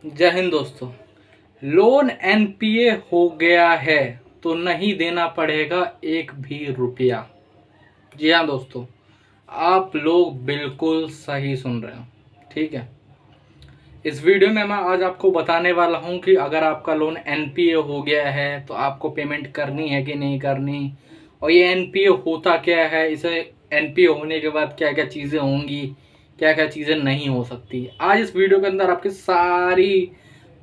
जय हिंद दोस्तों। Loan NPA हो गया है तो नहीं देना पड़ेगा एक भी रुपया। जी हाँ दोस्तों, आप लोग बिल्कुल सही सुन रहे हो। ठीक है, इस वीडियो में मैं आज आपको बताने वाला हूँ कि अगर आपका लोन एनपीए हो गया है तो आपको पेमेंट करनी है कि नहीं करनी, और ये एनपीए होता क्या है, इसे एनपीए होने के बाद क्या क्या चीज़ें होंगी, क्या क्या चीज़ें नहीं हो सकती। आज इस वीडियो के अंदर आपकी सारी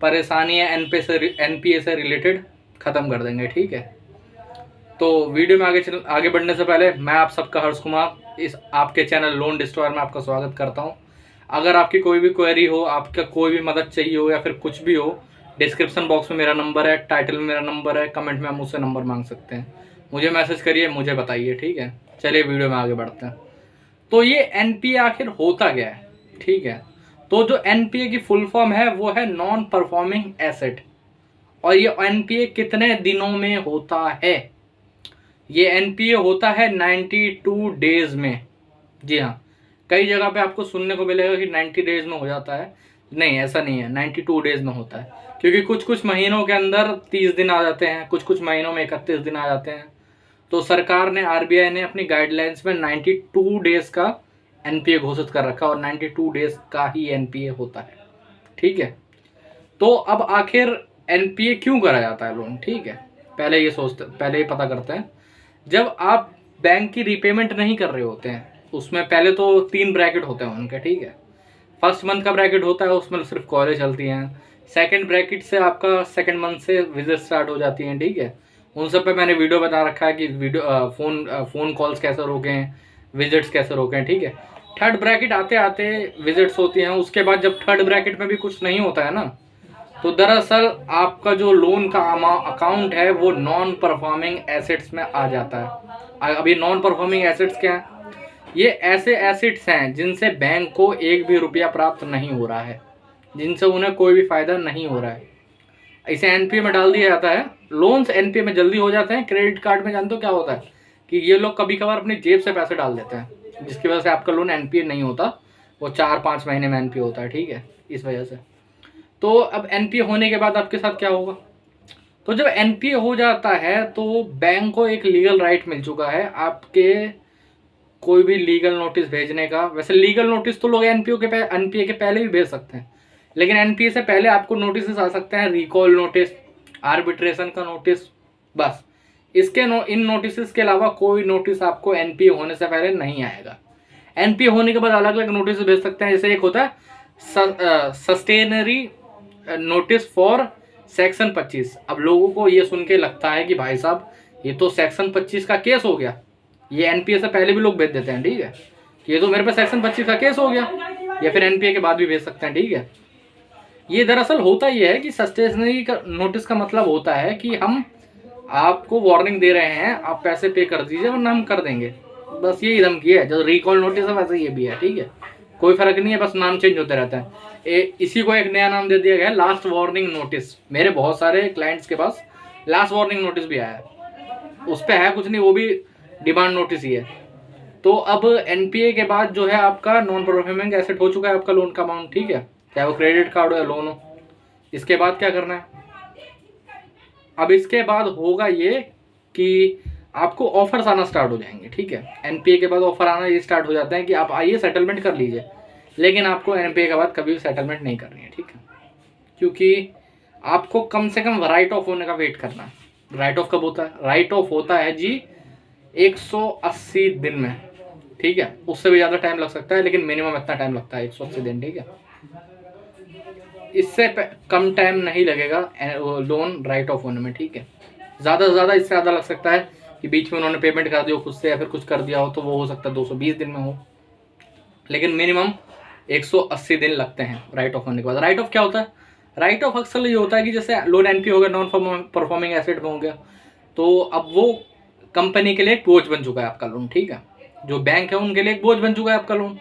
परेशानियां एनपीए से रिलेटेड ख़त्म कर देंगे। ठीक है, तो वीडियो में आगे बढ़ने से पहले मैं आप सबका हर्ष कुमार इस आपके चैनल लोन डिस्ट्रॉयर में आपका स्वागत करता हूं। अगर आपकी कोई भी क्वेरी हो, आपका कोई भी मदद चाहिए हो या फिर कुछ भी हो, डिस्क्रिप्शन बॉक्स में मेरा नंबर है, टाइटल में मेरा नंबर है, कमेंट में आप मुझसे नंबर मांग सकते हैं। मुझे मैसेज करिए, मुझे बताइए। ठीक है, चलिए वीडियो में आगे बढ़ते हैं। तो ये एनपीए आखिर होता क्या है? ठीक है, तो जो एनपीए की फुल फॉर्म है वो है नॉन परफॉर्मिंग एसेट। और ये एनपीए कितने दिनों में होता है? ये एनपीए होता है 92 डेज में। जी हाँ, कई जगह पे आपको सुनने को मिलेगा कि 90 डेज में हो जाता है। नहीं, ऐसा नहीं है, 92 डेज में होता है। क्योंकि कुछ कुछ महीनों के अंदर 30 दिन आ जाते हैं, कुछ कुछ महीनों में 31 दिन आ जाते हैं। तो सरकार ने, आरबीआई ने अपनी गाइडलाइंस में 92 डेज का एनपीए घोषित कर रखा, और 92 डेज का ही एनपीए होता है। ठीक है, तो अब आखिर एनपीए क्यों करा जाता है लोन? ठीक है, पहले ये पता करते हैं। जब आप बैंक की रीपेमेंट नहीं कर रहे होते हैं, उसमें पहले तो 3 ब्रैकेट होते हैं उनके। ठीक है, फर्स्ट मंथ का ब्रैकेट होता है, उसमें सिर्फ कॉलेज चलती हैं। सेकंड ब्रैकेट से आपका सेकंड मंथ से विजिट स्टार्ट हो जाती हैं। ठीक है, उन सब पे मैंने वीडियो बता रखा है कि फ़ोन कॉल्स कैसे रोकें, विजिट्स कैसे रोकें। ठीक है, थर्ड ब्रैकेट आते आते विजिट्स होती हैं। उसके बाद जब थर्ड ब्रैकेट में भी कुछ नहीं होता है ना, तो दरअसल आपका जो लोन का अकाउंट है वो नॉन परफॉर्मिंग एसेट्स में आ जाता है। अब ये नॉन परफॉर्मिंग एसेट्स क्या है? ये ऐसे एसेट्स हैं जिनसे बैंक को एक भी रुपया प्राप्त नहीं हो रहा है, जिनसे उन्हें कोई भी फायदा नहीं हो रहा है। इसे एनपीए में डाल दिया जाता है। लोन्स एनपीए में जल्दी हो जाते हैं। क्रेडिट कार्ड में जानते हो क्या होता है कि ये लोग कभी कभार अपनी जेब से पैसे डाल देते हैं, जिसकी वजह से आपका लोन एनपीए नहीं होता, वो 4-5 महीने में एनपीए होता है। ठीक है, इस वजह से। तो अब एनपीए होने के बाद आपके साथ क्या होगा? तो जब एनपीए हो जाता है तो बैंक को एक लीगल राइट मिल चुका है आपके कोई भी लीगल नोटिस भेजने का। वैसे लीगल नोटिस तो लोग एनपीए के पहले भी भेज सकते हैं, लेकिन एनपीए से पहले आपको नोटिस आ सकते हैं, रिकॉल नोटिस, आर्बिट्रेशन का नोटिस। बस इन नोटिस के अलावा कोई नोटिस आपको एनपीए होने से पहले नहीं आएगा। एनपीए होने के बाद अलग अलग नोटिस भेज सकते हैं। जैसे एक होता है सस्टेनरी नोटिस फॉर सेक्शन 25। अब लोगों को ये सुन के लगता है कि भाई साहब ये तो सेक्शन 25 का केस हो गया। ये एनपीए से पहले भी लोग भेज देते हैं। ठीक है, कि ये तो मेरे पे सेक्शन 25 का केस हो गया, या फिर एनपीए के बाद भी भेज सकते हैं। ठीक है, ये दरअसल होता ये है कि सस्टेशनरी का नोटिस का मतलब होता है कि हम आपको वार्निंग दे रहे हैं, आप पैसे पे कर दीजिए वरना हम कर देंगे। बस यही धमकी है। जो रिकॉल नोटिस है वैसे ये भी है। ठीक है, कोई फर्क नहीं है, बस नाम चेंज होते रहता है। इसी को एक नया नाम दे दिया गया है, लास्ट वार्निंग नोटिस। मेरे बहुत सारे क्लाइंट्स के पास लास्ट वार्निंग नोटिस भी आया है। उस पर है कुछ नहीं, वो भी डिमांड नोटिस ही है। तो अब एनपीए के बाद जो है आपका नॉन परफॉर्मिंग एसेट हो चुका है आपका लोन का अमाउंट। ठीक है, चाहे वो क्रेडिट कार्ड हो या लोन हो। इसके बाद क्या करना है? अब इसके बाद होगा ये कि आपको ऑफर्स आना स्टार्ट हो जाएंगे। ठीक है, एनपीए के बाद ऑफर आना ये स्टार्ट हो जाते हैं कि आप आइए सेटलमेंट कर लीजिए, लेकिन आपको एनपीए के बाद कभी भी सेटलमेंट नहीं करनी है। ठीक है, क्योंकि आपको कम से कम राइट ऑफ होने का वेट करना है। राइट ऑफ कब होता है? राइट ऑफ होता है जी 180 दिन में। ठीक है, उससे भी ज़्यादा टाइम लग सकता है, लेकिन मिनिमम इतना टाइम लगता है 180 दिन। ठीक है, इससे कम टाइम नहीं लगेगा लोन राइट ऑफ होने में। ठीक है, ज़्यादा से ज़्यादा इससे ज़्यादा लग सकता है कि बीच में उन्होंने पेमेंट कर दी हो खुद से, या फिर कुछ कर दिया हो, तो वो हो सकता है 220 दिन में हो, लेकिन मिनिमम 180 दिन लगते हैं राइट ऑफ होने के बाद। राइट ऑफ क्या होता है? राइट ऑफ अक्सर ये होता है कि जैसे लोन एनपी हो गया, नॉन परफॉर्मिंग एसेट में हो गया, तो अब वो कंपनी के लिए एक बोझ बन चुका है आपका लोन। ठीक है, जो बैंक है उनके लिए एक बोझ बन चुका है आपका लोन।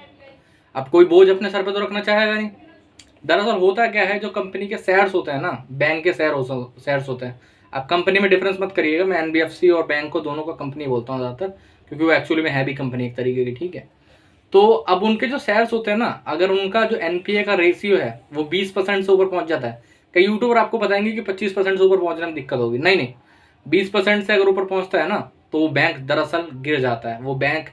अब कोई बोझ अपने सर पे तो रखना चाहेगा नहीं। दरअसल होता क्या है, जो कंपनी के शेयर्स होते हैं ना, बैंक के शेयर्स होते हैं। आप कंपनी में डिफरेंस मत करिएगा, मैं एनबीएफसी और बैंक को दोनों का कंपनी बोलता हूँ ज़्यादातर, क्योंकि वो एक्चुअली में है भी कंपनी एक तरीके की। ठीक है, तो अब उनके जो शेयर्स होते हैं ना, अगर उनका जो एनपीए का रेशियो है वो 20% से ऊपर पहुंच जाता है, कई यूट्यूबर आपको बताएंगे कि 25% से ऊपर पहुंचने में दिक्कत होगी, नहीं नहीं, 20% से अगर ऊपर पहुंचता है ना तो वो बैंक दरअसल गिर जाता है, वो बैंक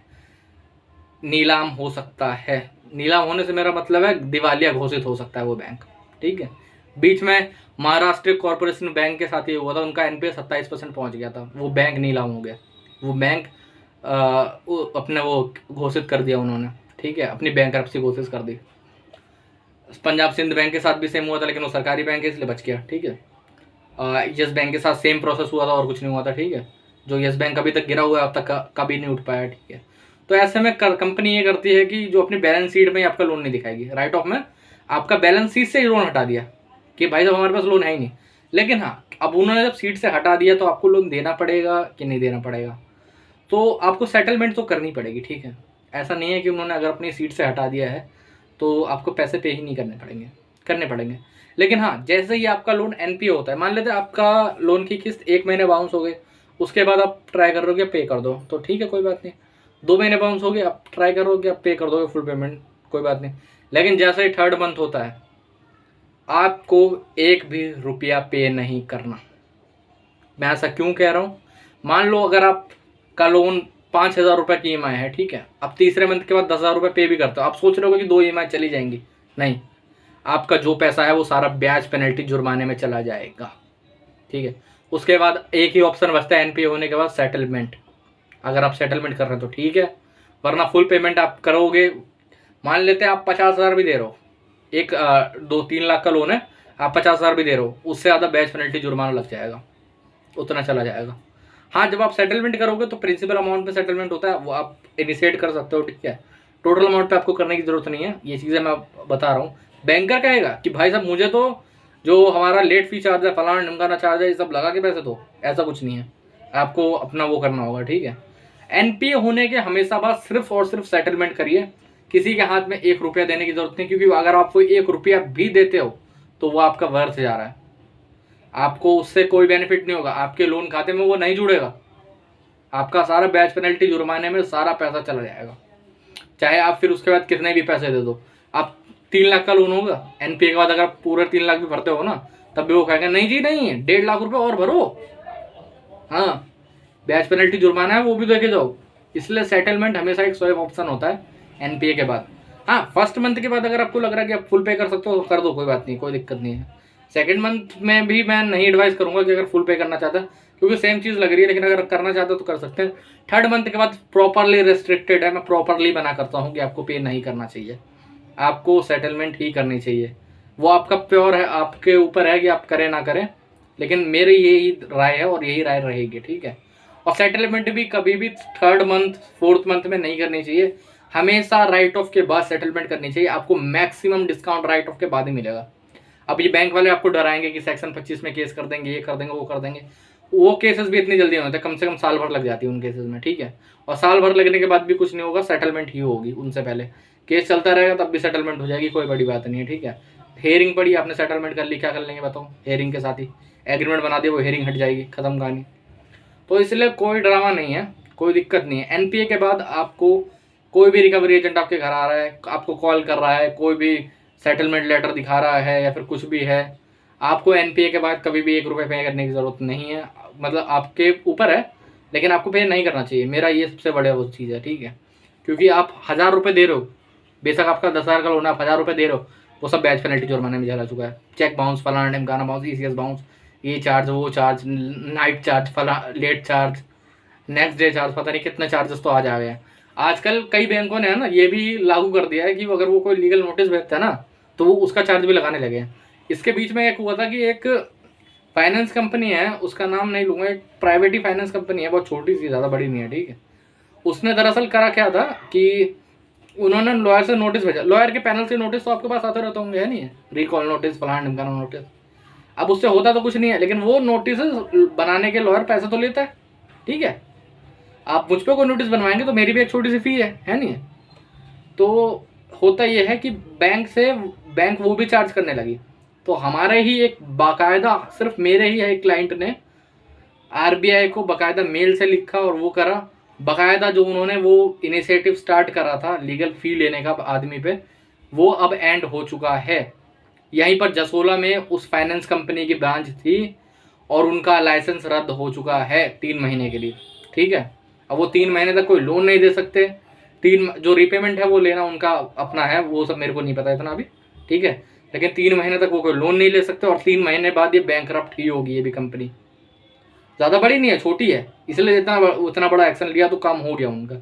नीलाम हो सकता है। नीलाम होने से मेरा मतलब है दिवालिया घोषित हो सकता है वो बैंक, ठीक है। बीच में महाराष्ट्र कॉर्पोरेशन बैंक के साथ ये हुआ था, उनका एनपीए 27% पहुंच गया था, वो बैंक नीलाम हो गया, वो बैंक अपने वो घोषित कर दिया उन्होंने, ठीक है, अपनी बैंकरप्सी घोषित कर दी। पंजाब सिंध बैंक के साथ भी सेम हुआ था, लेकिन वो सरकारी बैंक है इसलिए बच गया, ठीक है। यस बैंक के साथ सेम प्रोसेस हुआ था और कुछ नहीं हुआ था, ठीक है। जो यस बैंक अभी तक गिरा हुआ है अब तक कभी नहीं उठ पाया, ठीक है। तो ऐसे में कंपनी ये करती है कि जो अपनी बैलेंस शीट में आपका लोन नहीं दिखाएगी, राइट ऑफ में आपका बैलेंस शीट से ही लोन हटा दिया कि भाई साहब हमारे पास लोन है ही नहीं। लेकिन हाँ, अब उन्होंने जब सीट से हटा दिया तो आपको लोन देना पड़ेगा कि नहीं देना पड़ेगा, तो आपको सेटलमेंट तो करनी पड़ेगी, ठीक है। ऐसा नहीं है कि उन्होंने अगर अपनी सीट से हटा दिया है तो आपको पैसे पे ही नहीं करने पड़ेंगे। लेकिन हाँ, जैसे ही आपका लोन एनपीए होता है, मान लेते हैं आपका लोन की किस्त 1 महीने बाउंस हो गई, उसके बाद आप ट्राई कर रहे हो कि पे कर दो, तो ठीक है कोई बात नहीं। 2 महीने बाउंस हो गए, आप ट्राई करोगे आप पे कर दोगे फुल पेमेंट, कोई बात नहीं। लेकिन जैसे ही 3rd मंथ होता है, आपको 1 भी रुपया पे नहीं करना। मैं ऐसा क्यों कह रहा हूँ, मान लो अगर आपका लोन 5,000 रुपये की ईएमआई है, ठीक है, अब तीसरे मंथ के बाद 10,000 रुपये पे भी करते हो, आप सोच रहे हो कि 2 ईएमआई चली जाएंगी, नहीं, आपका जो पैसा है वो सारा ब्याज पेनल्टी जुर्माने में चला जाएगा, ठीक है। उसके बाद एक ही ऑप्शन बचता है एनपीए होने के बाद, सेटलमेंट। अगर आप सेटलमेंट कर रहे हैं तो ठीक है, वरना फुल पेमेंट आप करोगे। मान लेते हैं आप 50,000 भी दे रहे हो, 2-3 लाख का लोन है, आप 50,000 भी दे रहे हो, उससे ज़्यादा ब्याज पेनल्टी जुर्माना लग जाएगा, उतना चला जाएगा। हाँ, जब आप सेटलमेंट करोगे तो प्रिंसिपल अमाउंट पे सेटलमेंट होता है, वो आप इनिशिएट कर सकते हो, ठीक है। टोटल अमाउंट पे आपको करने की जरूरत नहीं है, ये चीज़ें मैं बता रहा हूँ। बैंकर कहेगा कि भाई साहब मुझे तो जो हमारा लेट फी चार्ज है, फलाना ढिमकाना चार्ज है, ये सब लगा के पैसे दो, ऐसा कुछ नहीं है, आपको अपना वो करना होगा, ठीक है। एनपीए होने के हमेशा बाद सिर्फ और सिर्फ सेटलमेंट करिए, किसी के हाथ में 1 रुपया देने की जरूरत नहीं, क्योंकि अगर आपको 1 रुपया भी देते हो तो वो आपका व्यर्थ जा रहा है, आपको उससे कोई बेनिफिट नहीं होगा, आपके लोन खाते में वो नहीं जुड़ेगा, आपका सारा ब्याज पेनल्टी जुर्माने में सारा पैसा चला जाएगा। चाहे आप फिर उसके बाद कितने भी पैसे दे दो, आप 3 लाख का लोन होगा, एनपीए के बाद अगर आप पूरे 3 लाख भी भरते हो ना, तब भी वो कहेंगे नहीं जी नहीं, 1.5 लाख रुपए और भरो, हाँ ब्याज पेनल्टी जुर्माना है वो भी देखे जाओ। इसलिए सेटलमेंट हमेशा एक सेफ ऑप्शन होता है एनपीए के बाद। हाँ, फर्स्ट मंथ के बाद अगर आपको लग रहा है कि आप फुल पे कर सकते हो तो कर दो, कोई बात नहीं, कोई दिक्कत नहीं है। सेकंड मंथ में भी मैं नहीं एडवाइस करूंगा कि अगर फुल पे करना चाहता है, क्योंकि सेम चीज़ लग रही है, लेकिन अगर करना चाहते हो तो कर सकते हैं। 3rd मंथ के बाद प्रॉपरली रेस्ट्रिक्टेड है, मैं प्रॉपरली मना करता हूँ कि आपको पे नहीं करना चाहिए, आपको सेटलमेंट ही करनी चाहिए। वो आपका प्योर है, आपके ऊपर है कि आप करें ना करें, लेकिन मेरी यही राय है और यही राय रहेगी, ठीक है। और सेटलमेंट भी कभी भी 3rd मंथ 4th मंथ में नहीं करनी चाहिए, हमेशा राइट ऑफ के बाद सेटलमेंट करनी चाहिए, आपको मैक्सिमम डिस्काउंट राइट ऑफ के बाद ही मिलेगा। अब ये बैंक वाले आपको डराएंगे कि सेक्शन 25 में केस कर देंगे, ये कर देंगे, वो कर देंगे, वो केसेस भी इतनी जल्दी नहीं होते, कम से कम साल भर लग जाती है उन केसेस में, ठीक है। और साल भर लगने के बाद भी कुछ नहीं होगा, सेटलमेंट ही होगी, उनसे पहले केस चलता रहेगा तब भी सेटलमेंट हो जाएगी, कोई बड़ी बात नहीं है, ठीक है। हेयरिंग पड़ी, आपने सेटलमेंट कर ली, क्या कर लेंगे बताओ, हेयरिंग के साथ ही एग्रीमेंट बना दिया, वो हेयरिंग हट जाएगी, खत्म कहानी। तो इसलिए कोई ड्रामा नहीं है, कोई दिक्कत नहीं है। एनपीए के बाद आपको कोई भी रिकवरी एजेंट आपके घर आ रहा है, आपको कॉल कर रहा है, कोई भी सेटलमेंट लेटर दिखा रहा है या फिर कुछ भी है, आपको एनपीए के बाद कभी भी 1 रुपये पे करने की ज़रूरत नहीं है, मतलब आपके ऊपर है, लेकिन आपको पे नहीं करना चाहिए, मेरा ये सबसे बड़ा वो चीज़ है, ठीक है। क्योंकि आप 1,000 रुपये दे रहे हो, बेशक आपका 10,000 का लोन है, आप 1,000 रुपये दे रहे हो, वो सब बैच पेनल्टी जुर्माने में चला चुका है। चेक बाउंस, फलाना टाइम गाना बाउंस, ईसीएस बाउंस, ये चार्ज वो चार्ज, नाइट चार्ज, फला late charge, next day charge, पता नहीं कितने चार्जेस तो आ जा गए हैं। आजकल कई बैंकों ने है ना ये भी लागू कर दिया है कि अगर वो कोई लीगल नोटिस भेजता है ना तो वो उसका चार्ज भी लगाने लगे हैं। इसके बीच में एक हुआ था कि एक फाइनेंस कंपनी है, उसका नाम नहीं लूँगा, एक प्राइवेट ही फाइनेंस कंपनी है, बहुत छोटी सी, ज़्यादा बड़ी नहीं है, ठीक है। उसने दरअसल करा क्या था कि उन्होंने लॉयर से नोटिस भेजा, लॉयर के पैनल से नोटिस तो आपके पास आते रहते होंगे, है नहीं, रिकॉल नोटिस, फलाना ढिमकाना नोटिस। अब उससे होता तो कुछ नहीं है, लेकिन वो नोटिस बनाने के लॉयर पैसे तो लेता है, ठीक है। आप मुझ पर कोई नोटिस बनवाएंगे तो मेरी भी एक छोटी सी फी है नहीं। तो होता यह है कि बैंक वो भी चार्ज करने लगी। तो हमारे ही एक बाकायदा, सिर्फ मेरे ही एक क्लाइंट ने आरबीआई को बाकायदा मेल से लिखा और वो करा, बाकायदा जो उन्होंने वो इनिशिएटिव स्टार्ट करा था लीगल फ़ी लेने का आदमी पे, वो अब एंड हो चुका है। यहीं पर जसोला में उस फाइनेंस कंपनी की ब्रांच थी और उनका लाइसेंस रद्द हो चुका है 3 महीने के लिए, ठीक है। अब वो 3 महीने तक कोई लोन नहीं दे सकते, 3 जो रीपेमेंट है वो लेना उनका अपना है, वो सब मेरे को नहीं पता इतना अभी, ठीक है। लेकिन 3 महीने तक वो कोई लोन नहीं ले सकते और 3 महीने बाद ये बैंकरप्ट ही होगी ये भी कंपनी। ज़्यादा बड़ी नहीं है, छोटी है, इसलिए उतना बड़ा एक्शन लिया तो काम हो गया उनका।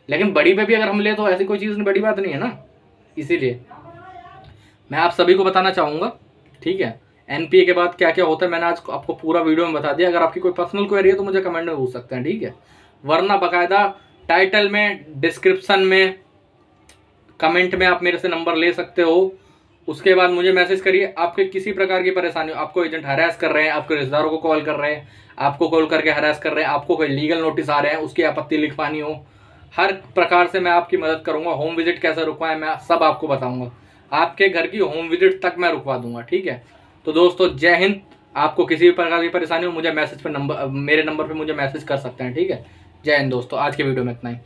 लेकिन बड़ी पे भी अगर हम ले तो ऐसी कोई चीज़ बड़ी बात नहीं है ना, इसीलिए मैं आप सभी को बताना चाहूँगा, ठीक है। एनपीए के बाद क्या क्या होता है मैंने आज आपको पूरा वीडियो में बता दिया। अगर आपकी कोई पर्सनल क्वेरी है तो मुझे कमेंट में पूछ सकते हैं, ठीक है। वरना बाकायदा टाइटल में, डिस्क्रिप्शन में, कमेंट में आप मेरे से नंबर ले सकते हो। उसके बाद मुझे मैसेज करिए, आपके किसी प्रकार की परेशानी हो, आपको एजेंट हरास कर रहे हैं, आपके रिश्तेदारों को कॉल कर रहे हैं, आपको कॉल करके हरास कर रहे हैं, आपको कोई लीगल नोटिस आ रहे हैं, उसकी आपत्ति लिखवानी हो, हर प्रकार से मैं आपकी मदद करूंगा। होम विजिट कैसे रुकवाएं मैं सब आपको बताऊंगा, आपके घर की होम विजिट तक मैं रुकवा दूंगा, ठीक है। तो दोस्तों जय हिंद। आपको किसी भी प्रकार की परेशानी हो मुझे मैसेज पर मेरे नंबर पर मुझे मैसेज कर सकते हैं, ठीक है। जय हिंद दोस्तों, आज के वीडियो में इतना ही।